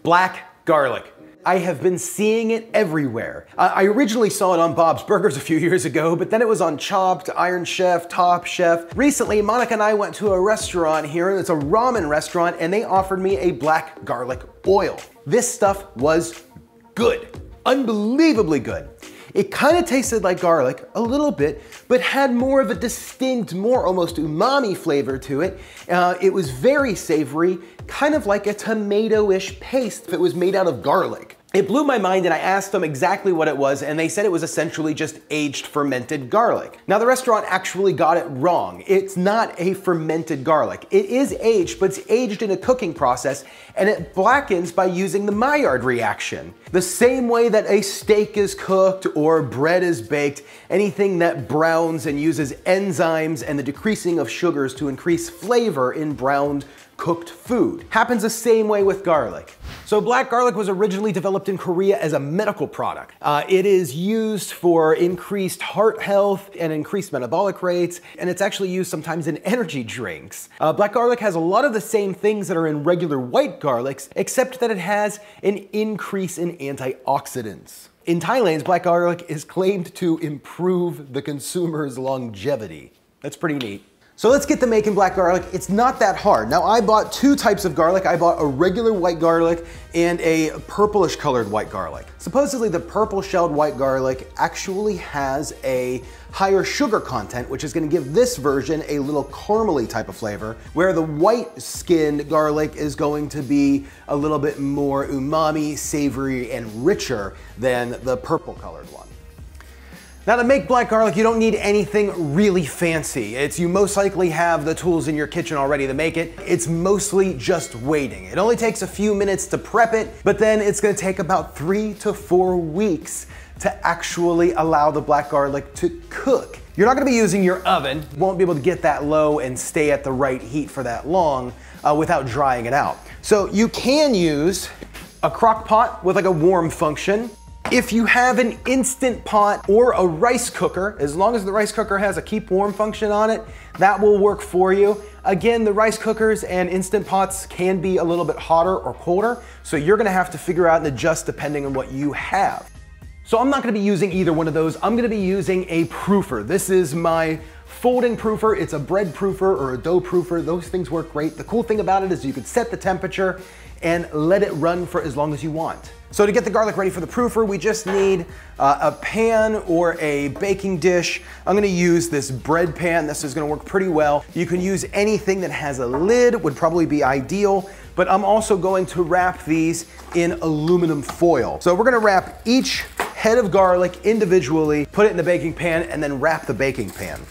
Black garlic. I have been seeing it everywhere. I originally saw it on Bob's Burgers a few years ago, but then it was on Chopped, Iron Chef, Top Chef. Recently, Monica and I went to a restaurant here, and it's a ramen restaurant, and they offered me a black garlic oil. This stuff was good, unbelievably good. It kind of tasted like garlic a little bit, but had more of a distinct, more almost umami flavor to it. It was very savory, kind of like a tomato-ish paste if it was made out of garlic. It blew my mind, and I asked them exactly what it was, and they said it was essentially just aged fermented garlic. Now, the restaurant actually got it wrong. It's not a fermented garlic. It is aged, but it's aged in a cooking process, and it blackens by using the Maillard reaction. The same way that a steak is cooked or bread is baked, anything that browns and uses enzymes and the decreasing of sugars to increase flavor in browned cooked food. Happens the same way with garlic. So black garlic was originally developed in Korea as a medical product. It is used for increased heart health and increased metabolic rates, and it's actually used sometimes in energy drinks. Black garlic has a lot of the same things that are in regular white garlics, except that it has an increase in antioxidants. In Thailand, black garlic is claimed to improve the consumer's longevity. That's pretty neat. So let's get to making black garlic. It's not that hard. Now, I bought two types of garlic. I bought a regular white garlic and a purplish colored white garlic. Supposedly the purple shelled white garlic actually has a higher sugar content, which is gonna give this version a little caramely type of flavor, where the white skinned garlic is going to be a little bit more umami, savory, and richer than the purple colored one. Now, to make black garlic, you don't need anything really fancy. You most likely have the tools in your kitchen already to make it. It's mostly just waiting. It only takes a few minutes to prep it, but then it's gonna take about 3 to 4 weeks to actually allow the black garlic to cook. You're not gonna be using your oven. You won't be able to get that low and stay at the right heat for that long without drying it out. So you can use a crock pot with like a warm function. If you have an Instant Pot or a rice cooker, as long as the rice cooker has a keep warm function on it, that will work for you. Again, the rice cookers and Instant Pots can be a little bit hotter or colder, so you're gonna have to figure out and adjust depending on what you have. So I'm not gonna be using either one of those. I'm gonna be using a proofer. This is my folding proofer. It's a bread proofer or a dough proofer. Those things work great. The cool thing about it is you can set the temperature and let it run for as long as you want. So to get the garlic ready for the proofer, we just need a pan or a baking dish. I'm gonna use this bread pan. This is gonna work pretty well. You can use anything that has a lid, would probably be ideal, but I'm also going to wrap these in aluminum foil. So we're gonna wrap each head of garlic individually, put it in the baking pan, and then wrap the baking pan.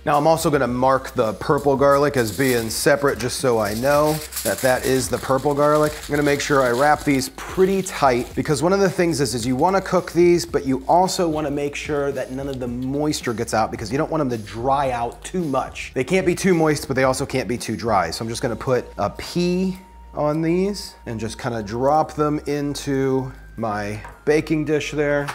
Now I'm also gonna mark the purple garlic as being separate just so I know that that is the purple garlic. I'm gonna make sure I wrap these pretty tight because one of the things is you wanna cook these, but you also wanna make sure that none of the moisture gets out because you don't want them to dry out too much. They can't be too moist, but they also can't be too dry. So I'm just gonna put a pea on these and just kind of drop them into my baking dish there.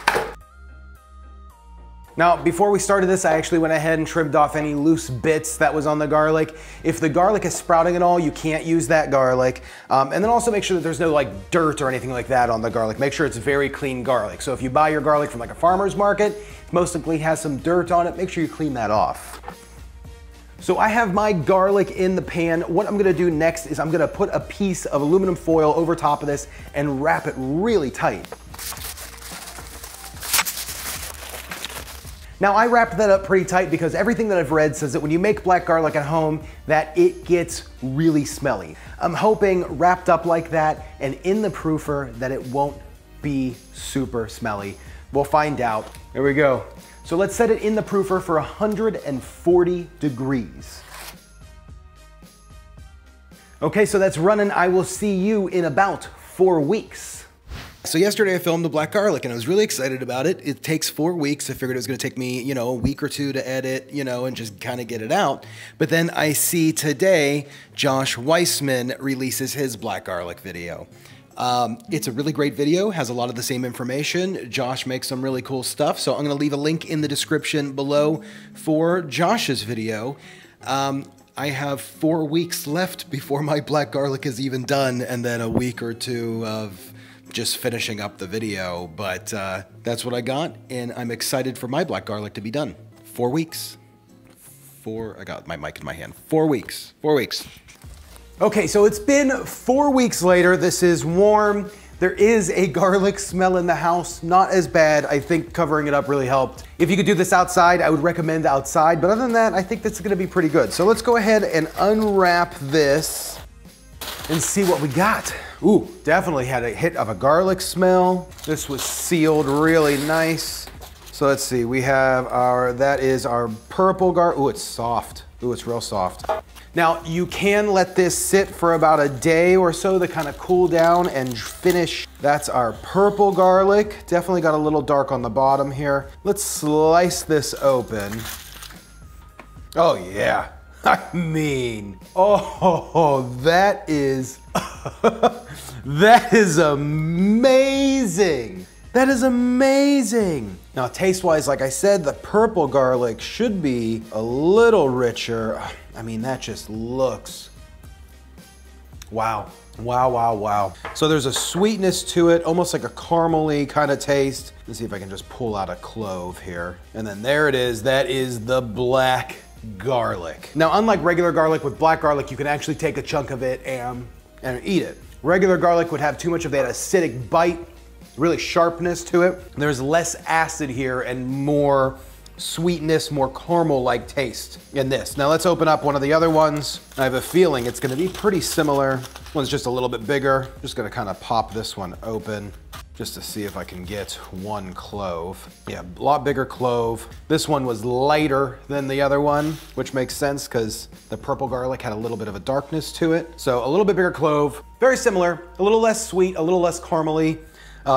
Now, before we started this, I actually went ahead and trimmed off any loose bits that was on the garlic. If the garlic is sprouting at all, you can't use that garlic. And then also make sure that there's no like dirt or anything like that on the garlic. Make sure it's very clean garlic. So if you buy your garlic from like a farmer's market, it most likely has some dirt on it. Make sure you clean that off. So I have my garlic in the pan. What I'm gonna do next is I'm gonna put a piece of aluminum foil over top of this and wrap it really tight. Now I wrapped that up pretty tight because everything that I've read says that when you make black garlic at home, that it gets really smelly. I'm hoping wrapped up like that and in the proofer that it won't be super smelly. We'll find out. There we go. So let's set it in the proofer for 140 degrees. Okay, so that's running. I will see you in about 4 weeks. So yesterday I filmed the black garlic and I was really excited about it. It takes 4 weeks. I figured it was gonna take me, a week or two to edit, and just kind of get it out. But then I see today, Josh Weissman releases his black garlic video. It's a really great video, has a lot of the same information. Josh makes some really cool stuff. So I'm gonna leave a link in the description below for Josh's video. I have 4 weeks left before my black garlic is even done, and then a week or two of just finishing up the video. But that's what I got, and I'm excited for my black garlic to be done. 4 weeks. I got my mic in my hand. 4 weeks. 4 weeks. Okay, so it's been 4 weeks later. This is warm. There is a garlic smell in the house. Not as bad. I think covering it up really helped. If you could do this outside, I would recommend outside. But other than that, I think this is gonna be pretty good. So let's go ahead and unwrap this and see what we got. Ooh, definitely had a hit of a garlic smell. This was sealed really nice. So let's see, we have that is our purple garlic. Ooh, it's soft. Ooh, it's real soft. Now, you can let this sit for about a day or so to kind of cool down and finish. That's our purple garlic. Definitely got a little dark on the bottom here. Let's slice this open. Oh yeah, I mean, oh, that is, that is amazing. That is amazing. Now, taste-wise, like I said, the purple garlic should be a little richer. I mean, that just looks, wow. Wow, wow, wow. So there's a sweetness to it, almost like a caramely kind of taste. Let's see if I can just pull out a clove here. And then there it is, that is the black garlic. Now, unlike regular garlic, with black garlic, you can actually take a chunk of it and eat it. Regular garlic would have too much of that acidic bite, really sharpness to it. There's less acid here and more sweetness, more caramel-like taste in this. Now let's open up one of the other ones. I have a feeling it's gonna be pretty similar. One's just a little bit bigger. Just gonna kind of pop this one open just to see if I can get one clove. Yeah, a lot bigger clove. This one was lighter than the other one, which makes sense because the purple garlic had a little bit of a darkness to it. So a little bit bigger clove, very similar, a little less sweet, a little less caramely.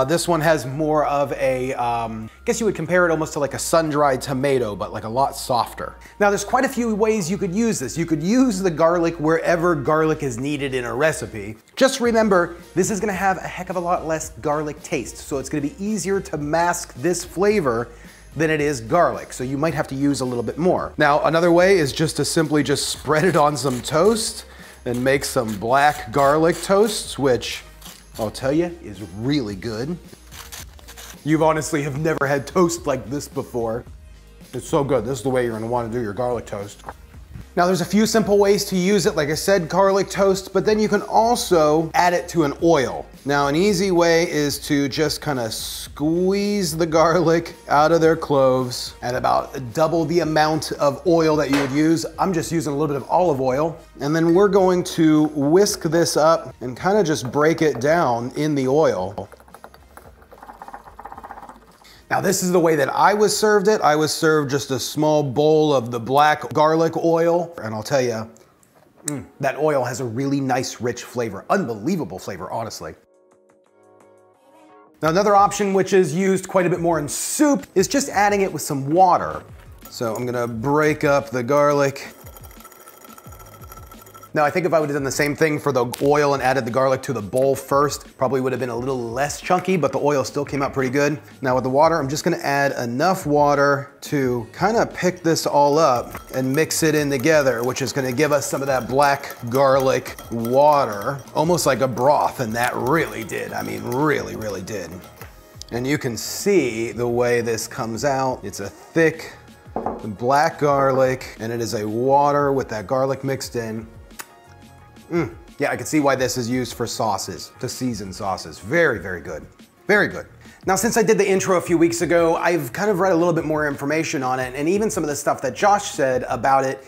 This one has more of a, I guess you would compare it almost to like a sun-dried tomato, but like a lot softer. Now there's quite a few ways you could use this. You could use the garlic wherever garlic is needed in a recipe. Just remember, this is gonna have a heck of a lot less garlic taste, so it's gonna be easier to mask this flavor than it is garlic, so you might have to use a little bit more. Now, another way is just to simply just spread it on some toast and make some black garlic toasts, which I'll tell you, is really good. You've honestly have never had toast like this before. It's so good. This is the way you're gonna wanna do your garlic toast. Now there's a few simple ways to use it. Like I said, garlic toast, but then you can also add it to an oil. Now an easy way is to just kind of squeeze the garlic out of their cloves at about double the amount of oil that you would use. I'm just using a little bit of olive oil. And then we're going to whisk this up and kind of just break it down in the oil. Now this is the way that I was served it. I was served just a small bowl of the black garlic oil. And I'll tell you, that oil has a really nice, rich flavor. Unbelievable flavor, honestly. Now another option, which is used quite a bit more in soup, is just adding it with some water. So I'm gonna break up the garlic. Now I think if I would have done the same thing for the oil and added the garlic to the bowl first, probably would have been a little less chunky, but the oil still came out pretty good. Now with the water, I'm just gonna add enough water to kind of pick this all up and mix it in together, which is gonna give us some of that black garlic water, almost like a broth, and that really did. I mean, really, really did. And you can see the way this comes out. It's a thick black garlic, and it is a water with that garlic mixed in. Yeah, I can see why this is used for sauces, to season sauces. Very, very good. Very good. Now, since I did the intro a few weeks ago, I've kind of read a little bit more information on it, and even some of the stuff that Josh said about it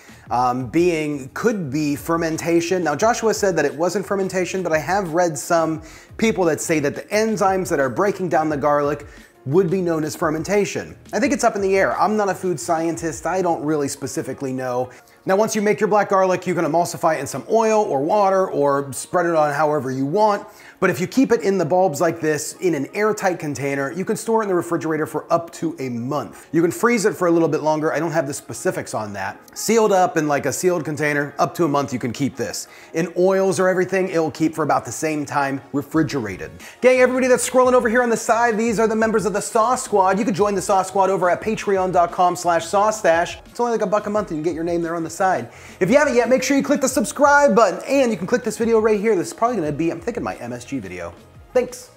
could be fermentation. Now, Joshua said that it wasn't fermentation, but I have read some people that say that the enzymes that are breaking down the garlic would be known as fermentation. I think it's up in the air. I'm not a food scientist. I don't really specifically know. Now, once you make your black garlic, you can emulsify it in some oil or water or spread it on however you want. But if you keep it in the bulbs like this in an airtight container, you can store it in the refrigerator for up to a month. You can freeze it for a little bit longer. I don't have the specifics on that. Sealed up in like a sealed container, up to a month you can keep this. In oils or everything, it'll keep for about the same time refrigerated. Gang, everybody that's scrolling over here on the side, these are the members of the Sauce Squad. You can join the Sauce Squad over at patreon.com/SauceStache. It's only like $1 a month and you can get your name there on the side. If you haven't yet, make sure you click the subscribe button and you can click this video right here. This is probably gonna be, I'm thinking, my MSG video. Thanks.